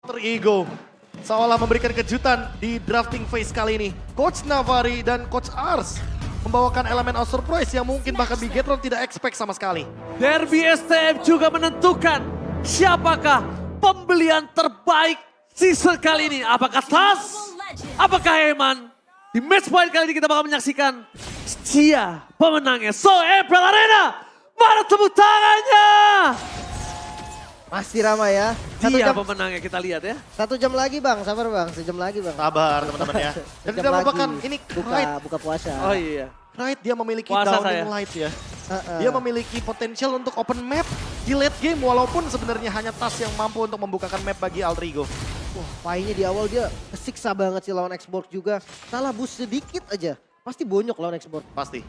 Alter Ego seolah memberikan kejutan di drafting phase kali ini. Coach Navari dan Coach Ars membawakan elemen of surprise yang mungkin bahkan Bigetron tidak expect sama sekali. Derby STM juga menentukan siapakah pembelian terbaik season kali ini. Apakah Tas? Apakah Eman? Di match point kali ini kita bakal menyaksikan Cia pemenangnya. So April Arena, mana tepuk tangannya? Pasti ramai ya. Dia pemenangnya, kita lihat ya. 1 jam lagi bang, sabar bang, 1 jam lagi bang. Sabar teman-teman ya. Dan tidak melupakan ini buka puasa. Oh iya. Pride dia memiliki Puasa downing saya. light ya. Dia memiliki potensial untuk open map di late game walaupun sebenarnya hanya Tas yang mampu untuk membukakan map bagi Alter Ego. Wah, Pai-nya di awal dia kesiksa banget sih lawan Xbox juga. Salah boost sedikit aja, pasti bonyok lawan Xbox. Pasti.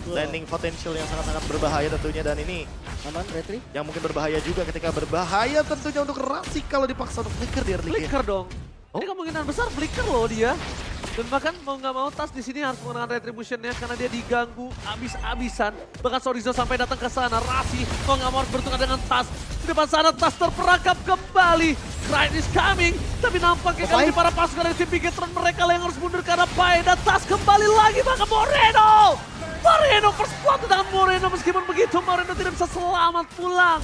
Landing potential yang sangat-sangat berbahaya tentunya dan ini Aman, retri. yang mungkin berbahaya juga ketika berbahaya tentunya untuk Rasi kalau dipaksa untuk flicker di early game. Flicker dong. Oh. Ini kemungkinan besar flicker loh dia. Dan bahkan mau nggak mau Tas di sini harus menggunakan retributionnya karena dia diganggu abis-abisan. Bahkan Sorizo sampai datang ke sana. Rasi mau nggak mau harus bertukar dengan Tas. Di depan sana Tas terperangkap kembali. Pride is coming. Tapi nampaknya kali ini para pasukan dari tim Bigetron mereka yang harus mundur karena Pai. Dan Tas kembali lagi bahkan Moreno. Moreno first blood dengan Moreno, meskipun begitu Moreno tidak bisa selamat pulang.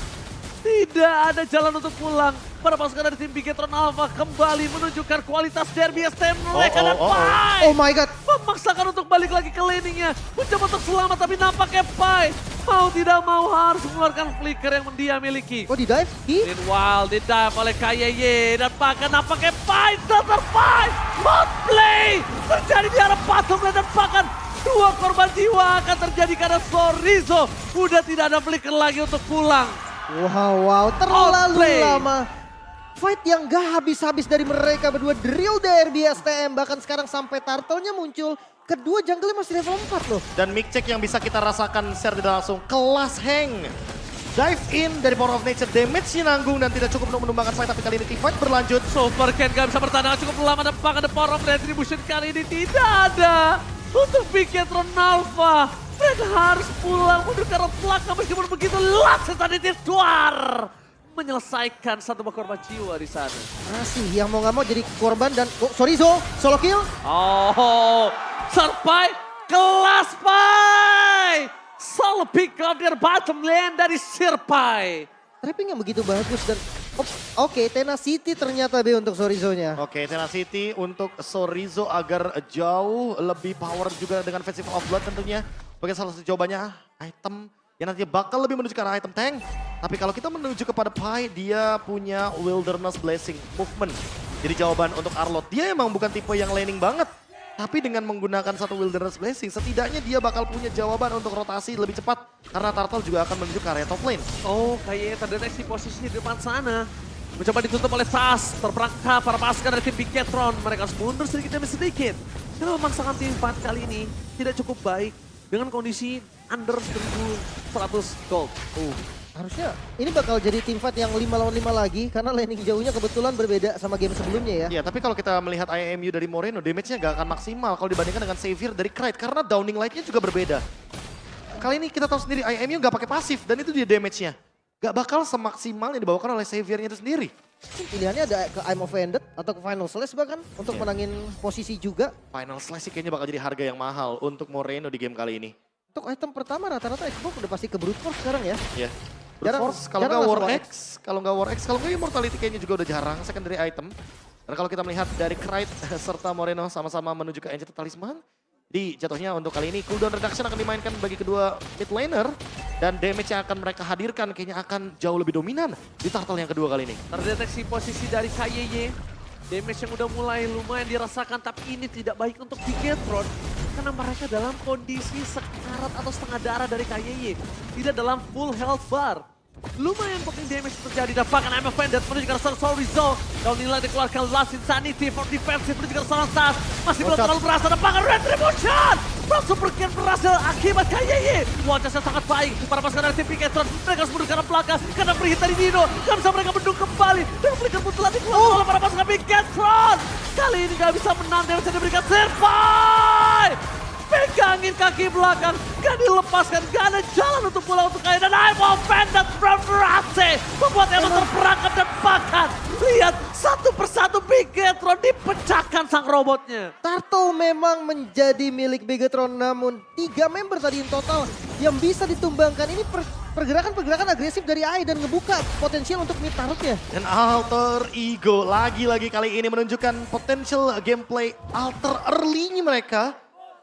Tidak ada jalan untuk pulang. Para pasukan dari tim Bigetron Alpha kembali menunjukkan kualitas derby STM mereka dan Pai. Oh my god. Memaksakan untuk balik lagi ke laningnya. Mencoba untuk selamat tapi nampaknya Pai mau tidak mau harus mengeluarkan flicker yang dia miliki. Oh di dive? Meanwhile di dive oleh KYY dan bahkan nampaknya Pai terterpai. Outplay terjadi di arah patung dan bahkan 2 korban jiwa akan terjadi karena Sorizo udah tidak ada flicker lagi untuk pulang. Wow, terlalu Outplay. lama. Fight yang gak habis-habis dari mereka berdua. Drill derby STM, bahkan sekarang sampai turtle-nya muncul. Kedua jungle masih level 4 loh. Dan mic check yang bisa kita rasakan share tidak langsung kelas hang. Dive in dari Power of Nature, damage-nya nanggung dan tidak cukup untuk menumbangkan fight, tapi kali ini team fight berlanjut. Super Ken gak bisa bertahan cukup lama dan bahkan the power of retribution kali ini tidak ada. Untuk Bigetron Alpha, mereka harus pulang mundur ke arah belakang meskipun begitu langsung tadi Duar menyelesaikan 1 korban jiwa di sana. Rasi yang mau gak mau jadi korban dan Sorizo solo kill. Oh, Serpai kelas Pai. Solo pick up dari bottom lane dari Serpai. Trapping yang begitu bagus dan oke, Tenacity ternyata B untuk Sorizo-nya. Oke, Tenacity untuk Sorizo agar jauh lebih power juga dengan Festival of Blood tentunya. Bagi salah satu jawabannya item yang nantinya bakal lebih menuju ke arah item tank. Tapi kalau kita menuju kepada Pai, dia punya Wilderness Blessing movement. Jadi jawaban untuk Arlott, dia emang bukan tipe yang laning banget. Tapi dengan menggunakan satu Wilderness Blessing, setidaknya dia bakal punya jawaban untuk rotasi lebih cepat. Karena Turtle juga akan menuju ke area top lane. Oh, kayaknya terdeteksi posisi di depan sana. Mencoba ditutup oleh Tas, terperangkap para pasukan dari tim Bigetron. Mereka harus mundur sedikit demi sedikit. Karena memaksakan tim fight kali ini tidak cukup baik dengan kondisi under 1.100 gold. Harusnya ini bakal jadi team fight yang 5 lawan 5 lagi karena laning jauhnya kebetulan berbeda sama game sebelumnya ya. Iya, tapi kalau kita melihat IMU dari Moreno, damage-nya gak akan maksimal kalau dibandingkan dengan Xavier dari Krite karena downing light-nya juga berbeda. Kali ini kita tahu sendiri IMU gak pakai pasif dan itu dia damage-nya. Gak bakal semaksimal yang dibawakan oleh Xavier-nya itu sendiri. Pilihannya ada ke I'm Offended atau ke Final Slash bahkan untuk menangin posisi juga. Final Slash sih kayaknya bakal jadi harga yang mahal untuk Moreno di game kali ini. Untuk item pertama rata-rata Xbox udah pasti ke Brute Force sekarang ya. Iya. Jarang- Force, kalau jarang nggak langsung War X, kalau nggak War X, kalau nggak Immortality kayaknya juga udah jarang secondary item. Dan kalau kita melihat dari Krite serta Moreno sama-sama menuju ke Enchanted Talisman, di jatuhnya untuk kali ini cooldown reduction akan dimainkan bagi kedua mid laner dan damage yang akan mereka hadirkan kayaknya akan jauh lebih dominan di turtle yang kedua kali ini. Terdeteksi posisi dari KYY. Damage yang udah mulai lumayan dirasakan tapi ini tidak baik untuk Bigetron. Karena mereka dalam kondisi sekarat atau setengah darah dari KYY. Tidak dalam full health bar. Lumayan penting damage terjadi dan bahkan I'm Offended menuju ke arah Sorizo. Kalau nilai dikeluarkan Last Insanity for defensive menuju ke arah Tas. Masih belum terlalu berasa dan bahkan Retribution. From Super Ken berhasil akibat KYY. Wajahnya sangat baik. Para pasukan dari tim Bigetron mereka harus mundur ke arah belakang. Karena free hit dari Nino. Gak bisa mereka bendung kembali. Dan flicker pun telah dikeluarkan oleh para pasukan Bigetron. Kali ini gak bisa menang dan bisa diberikan Serpai. pegangin kaki belakang, gak dilepaskan, gak ada jalan untuk pulang untuk kalian. Dan I'm offended from Rase, membuat Emon terperangkap dan bahkan lihat satu persatu Bigetron dipecahkan sang robotnya. Turtle memang menjadi milik Bigetron, namun 3 member tadi in total yang bisa ditumbangkan. Ini pergerakan-pergerakan agresif dari AI dan ngebuka potensial untuk mid turretnya. Dan Alter Ego lagi-lagi kali ini menunjukkan potensial gameplay alter early-nya mereka.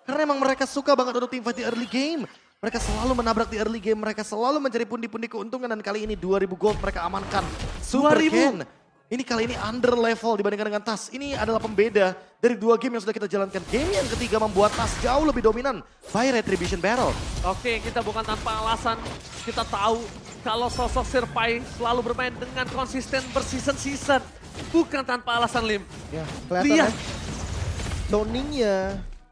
Karena emang mereka suka banget untuk teamfight di early game. Mereka selalu menabrak di early game, mereka selalu mencari pundi-pundi keuntungan dan kali ini 2000 gold mereka amankan. Super 2000. Ken. Ini kali ini under level dibandingkan dengan TAS. Ini adalah pembeda dari 2 game yang sudah kita jalankan. Game yang ketiga membuat TAS jauh lebih dominan by Retribution Battle. Oke, kita bukan tanpa alasan. Kita tahu kalau sosok Sirpai selalu bermain dengan konsisten berseason-season. Bukan tanpa alasan, Lim. Ya, kelihatan Lihat. kan? Zoningnya,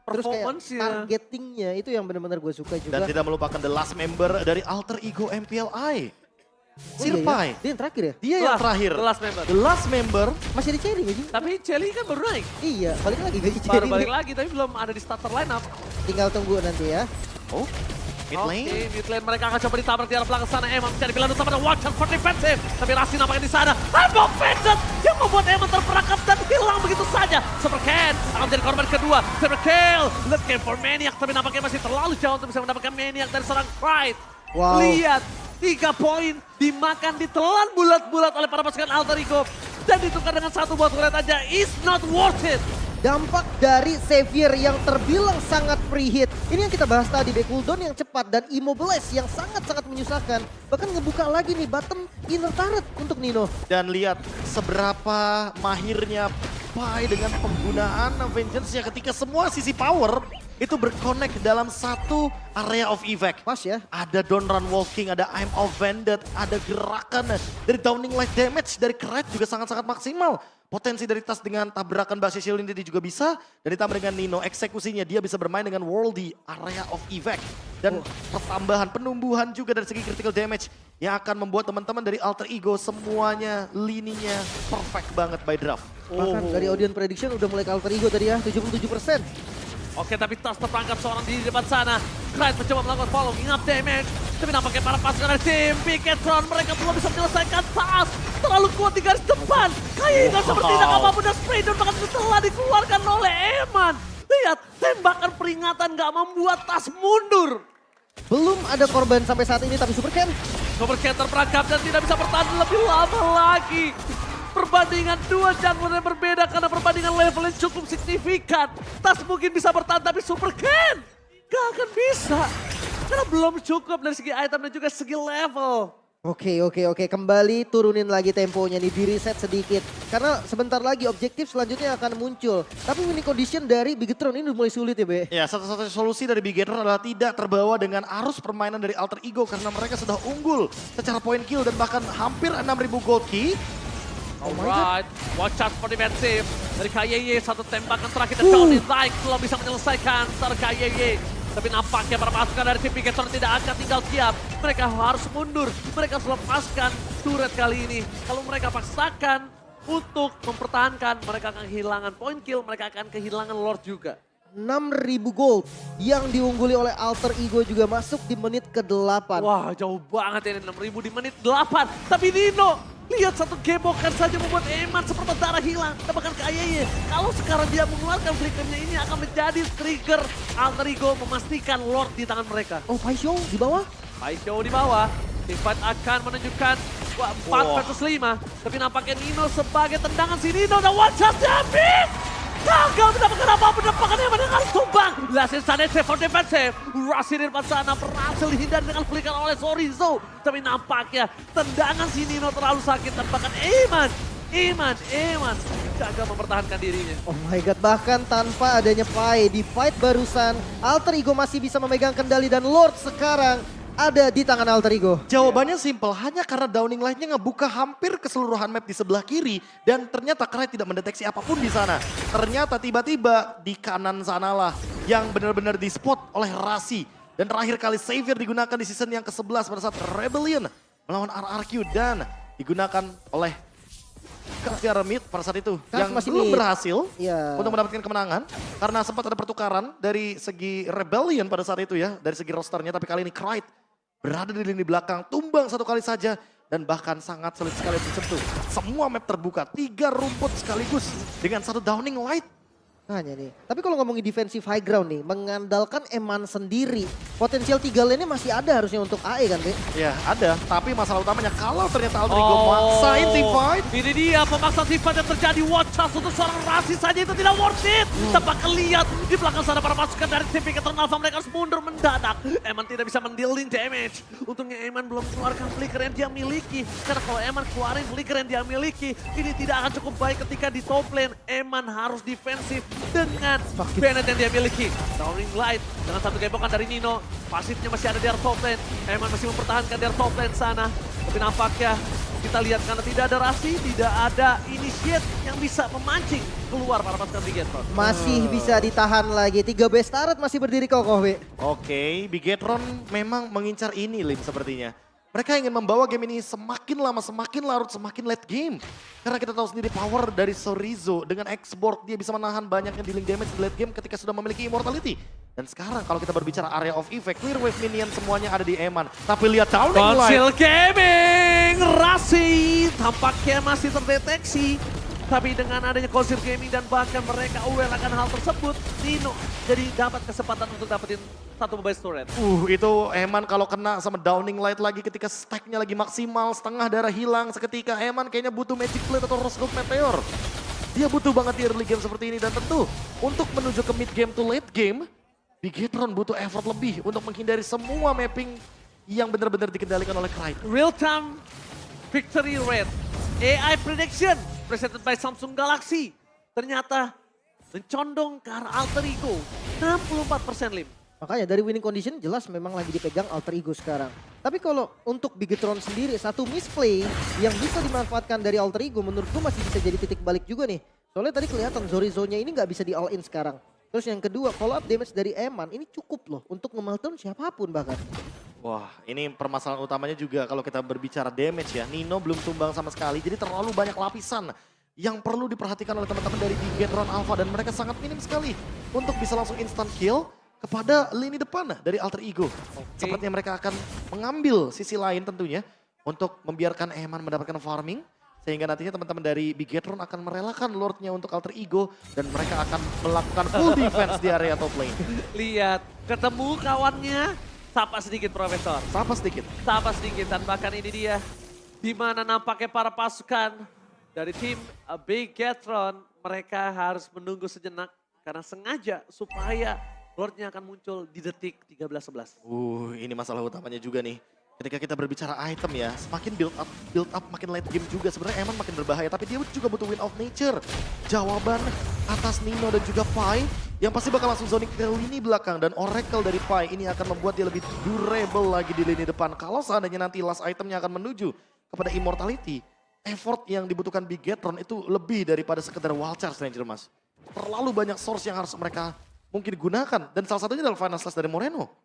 terus kayak Performance-nya. targetingnya itu yang benar-benar gue suka juga. Dan tidak melupakan the last member dari Alter Ego MPLI. Oh iya Sirpai. ya? Dia yang terakhir ya? Dia yang terakhir. The last member. The last member. Masih di Cherry gak sih? Tapi Celi kan baru naik. Iya, balik lagi gaji Baru Cherry. balik lagi, tapi belum ada di starter lineup. Tinggal tunggu nanti ya. Oh, mid lane. Oke, mid lane mereka akan coba ditabrak di arah belakang sana. Emon mencari bilang utama dan watch out for defensive. Tapi Rasi nampaknya di sana. Elbow Bandit yang membuat Emon terperangkap dan hilang begitu saja. Super Ken akan menjadi korban kedua. Super kill. Let's game for Maniac. Tapi nampaknya masih terlalu jauh untuk bisa mendapatkan Maniac dari seorang Pride. Wow. Lihat, 3 poin dimakan, ditelan bulat-bulat oleh para pasukan Alter Ego. Dan ditukar dengan 1 buat turret aja. It's not worth it. Dampak dari Xavier yang terbilang sangat free hit. Ini yang kita bahas tadi, back cooldown yang cepat dan immobilize yang sangat-sangat menyusahkan. Bahkan ngebuka lagi nih bottom inner turret untuk Nino. Dan lihat seberapa mahirnya Pai dengan penggunaan Vengeance-nya ketika semua sisi power itu berconnect dalam satu area of effect. Pas ya. Ada Don't Run Walking, ada I'm Offended, ada gerakan dari Downing Light Damage dari Kret juga sangat-sangat maksimal. Potensi dari Tas dengan tabrakan Basya Shield ini juga bisa. Dan ditambah dengan Nino, eksekusinya dia bisa bermain dengan Worldy, area of effect. Dan pertambahan, penumbuhan juga dari segi critical damage yang akan membuat teman-teman dari Alter Ego semuanya lininya perfect banget by draft. Bahkan dari audience prediction udah mulai ke Alter Ego tadi ya, 77%. Oke, tapi Tas terperangkap seorang di depan sana. Knight mencoba melakukan following up damage. Tapi nampaknya para pasukan dari tim Bigetron mereka belum bisa menyelesaikan Tas. Terlalu kuat di garis depan. Kayaknya seperti tidak apapun dan spray down bahkan telah dikeluarkan oleh Eman. Lihat, tembakan peringatan gak membuat Tas mundur. Belum ada korban sampai saat ini, tapi Super Ken Super Ken terperangkap dan tidak bisa bertahan lebih lama lagi. Perbandingan 2 jungler yang berbeda karena perbandingan levelnya cukup signifikan. Tas mungkin bisa bertahan tapi Super Ken gak akan bisa. Karena belum cukup dari segi item dan juga segi level. Oke, kembali turunin lagi temponya nih, di reset sedikit. Karena sebentar lagi objektif selanjutnya akan muncul. Tapi winning condition dari Bigetron ini udah mulai sulit ya, Be? Ya, satu-satunya solusi dari Bigetron adalah tidak terbawa dengan arus permainan dari Alter Ego karena mereka sudah unggul secara point kill dan bahkan hampir 6.000 gold key. Alright, watch out for defensive. Dari KYY, satu tembakan terakhir dan Down Like belum bisa menyelesaikan dari KYY. Tapi nampaknya para pasukan dari tim Bigetron tidak akan tinggal diam. Mereka harus mundur, mereka harus lepaskan turret kali ini. Kalau mereka paksakan untuk mempertahankan, mereka akan kehilangan point kill, mereka akan kehilangan Lord juga. 6.000 gold yang diungguli oleh Alter Ego juga masuk di menit ke-8. Wah, jauh banget ini 6.000 di menit 8. Tapi Nino, lihat satu gemokan saja membuat Eman seperti darah hilang. Bahkan kayaknya kalau sekarang dia mengeluarkan flickernya ini akan menjadi trigger Alter Ego memastikan Lord di tangan mereka. Oh, Paisho di bawah. Paisho di bawah. Teamfight akan menunjukkan 4 versus 5. Tapi nampaknya Nino sebagai tendangan si Nino dan one shot habis. Gagal mendapatkan apa-apa, mendapatkan Eman yang harus tumbang. Lasin sana save for defensive. Rasi di depan sana berhasil dihindari dengan flicker oleh Sorizo. Tapi nampaknya tendangan si Nino terlalu sakit dan bahkan Eman gagal mempertahankan dirinya. Oh my god, bahkan tanpa adanya Pai di fight barusan, Alter Ego masih bisa memegang kendali dan Lord sekarang ada di tangan Alter Ego. Jawabannya simple, hanya karena Downing Light-nya ngebuka hampir keseluruhan map di sebelah kiri dan ternyata Krai tidak mendeteksi apapun di sana. Ternyata tiba-tiba di kanan sanalah yang benar-benar di-spot oleh Rasi. Dan terakhir kali Xavier digunakan di season yang ke-11 pada saat Rebellion melawan RRQ dan digunakan oleh ke arah mid pada saat itu. Kas Yang masih belum mid. berhasil Iya. untuk mendapatkan kemenangan. Karena sempat ada pertukaran dari segi Rebellion pada saat itu ya. Dari segi rosternya, tapi kali ini Krite berada di lini belakang, tumbang satu kali saja. Dan bahkan sangat sulit sekali disentuh. Semua map terbuka, 3 rumput sekaligus dengan 1 Downing Light. Hanya nih. Tapi kalau ngomongin defensive high ground nih, mengandalkan Eman sendiri, potensial 3 lane-nya masih ada harusnya untuk AE kan, Be? Ya ada, tapi masalah utamanya kalau ternyata Alter Ego maksain team fight. Ini dia pemaksaan team fight yang terjadi. Watch out untuk seorang Rasi saja itu tidak worth it. Tempat kelihat di belakang sana para pasukan dari tim Bigetron Alpha mereka harus mundur mendadak. Eman tidak bisa mendealing damage. Untungnya Eman belum keluarkan flicker yang dia miliki. Karena kalau Eman keluarin flicker yang dia miliki, ini tidak akan cukup baik ketika di top lane. Eman harus defensif dengan Bennett yang dia miliki. Downing Light dengan satu gembokan dari Nino. Pasifnya masih ada di area top lane. Eman masih mempertahankan di area top lane sana. Tapi nampaknya kita lihat karena tidak ada Rasi, tidak ada initiate yang bisa memancing keluar para pasukan Bigetron. Masih bisa ditahan lagi. 3 best turret masih berdiri kokoh, Be. Oke, Bigetron memang mengincar ini Lim sepertinya. Mereka ingin membawa game ini semakin lama, semakin larut, semakin late game. Karena kita tahu sendiri power dari Chorizo dengan X-Borg, dia bisa menahan banyaknya dealing damage di late game ketika sudah memiliki immortality. Dan sekarang kalau kita berbicara area of effect, clear wave minion semuanya ada di Eman. Tapi lihat Downing Light. Conceal Gaming, Rasi tampaknya masih terdeteksi. Tapi dengan adanya Conceal Gaming dan bahkan mereka aware akan hal tersebut, Nino jadi dapat kesempatan untuk dapetin satu mobile turret. Itu Eman kalau kena sama Downing Light lagi ketika stacknya lagi maksimal, setengah darah hilang seketika. Eman kayaknya butuh Magic Plate atau Rose Gold Meteor. Dia butuh banget di early game seperti ini dan tentu untuk menuju ke mid game to late game, Bigetron butuh effort lebih untuk menghindari semua mapping yang benar-benar dikendalikan oleh Krite. Real time victory rate, AI prediction presented by Samsung Galaxy. Ternyata mencondong ke arah Alter Ego, 64% Lim. Makanya dari winning condition jelas memang lagi dipegang Alter Ego sekarang. Tapi kalau untuk Bigetron sendiri, satu misplay yang bisa dimanfaatkan dari Alter Ego menurutku masih bisa jadi titik balik juga nih. Soalnya tadi kelihatan Chorizo-nya ini nggak bisa di all in sekarang. Terus yang kedua, follow up damage dari Eman ini cukup loh untuk nge-meltdown siapapun bahkan. Wah, ini permasalahan utamanya juga kalau kita berbicara damage ya. Nino belum tumbang sama sekali, jadi terlalu banyak lapisan yang perlu diperhatikan oleh teman-teman dari Bigetron Alpha. Dan mereka sangat minim sekali untuk bisa langsung instant kill kepada lini depan dari Alter Ego. Sepertinya mereka akan mengambil sisi lain tentunya untuk membiarkan Eman mendapatkan farming. Sehingga nantinya teman-teman dari Bigetron akan merelakan Lordnya untuk Alter Ego. Dan mereka akan melakukan full defense di area top lane. Lihat, ketemu kawannya. Sapa sedikit Profesor. Sapa sedikit. Sapa sedikit dan bahkan ini dia. Di mana nampaknya para pasukan dari tim Bigetron. Mereka harus menunggu sejenak. Karena sengaja supaya Lordnya akan muncul di detik 13-11. Ini masalah utamanya juga nih. Ketika kita berbicara item ya, semakin build up makin late game juga. Sebenarnya Eman makin berbahaya, tapi dia juga butuh win of nature. Jawaban atas Nino dan juga Pai yang pasti bakal langsung zoning ke lini belakang. Dan Oracle dari Pai ini akan membuat dia lebih durable lagi di lini depan. Kalau seandainya nanti last itemnya akan menuju kepada immortality, effort yang dibutuhkan Bigetron itu lebih daripada sekedar wild charge Ranger Mas. Terlalu banyak source yang harus mereka mungkin digunakan. Dan salah satunya adalah Final Slash dari Moreno.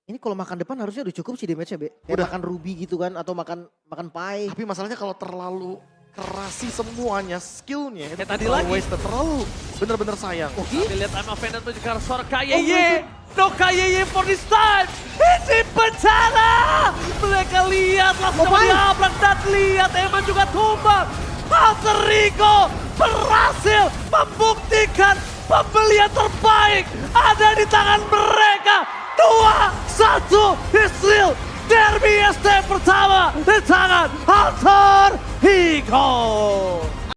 Ini kalau makan depan harusnya udah cukup sih damage-nya, Be. Kayak makan ruby gitu kan, atau makan pie. Tapi masalahnya kalau terlalu kerasi semuanya, skillnya itu Tadi terlalu lagi. wasted, terlalu bener-bener sayang. Tapi lihat I'm offended menuju ke arah seorang Kayeye. No Kayeye for this time. Ini penjara. Mereka lihat langsung diabrak dan lihat Eman juga tumbang. Alter Ego berhasil membuktikan pembelian terbaik ada di tangan mereka. 2-1 Israel Derby ST pertama di tangan Alter Ego.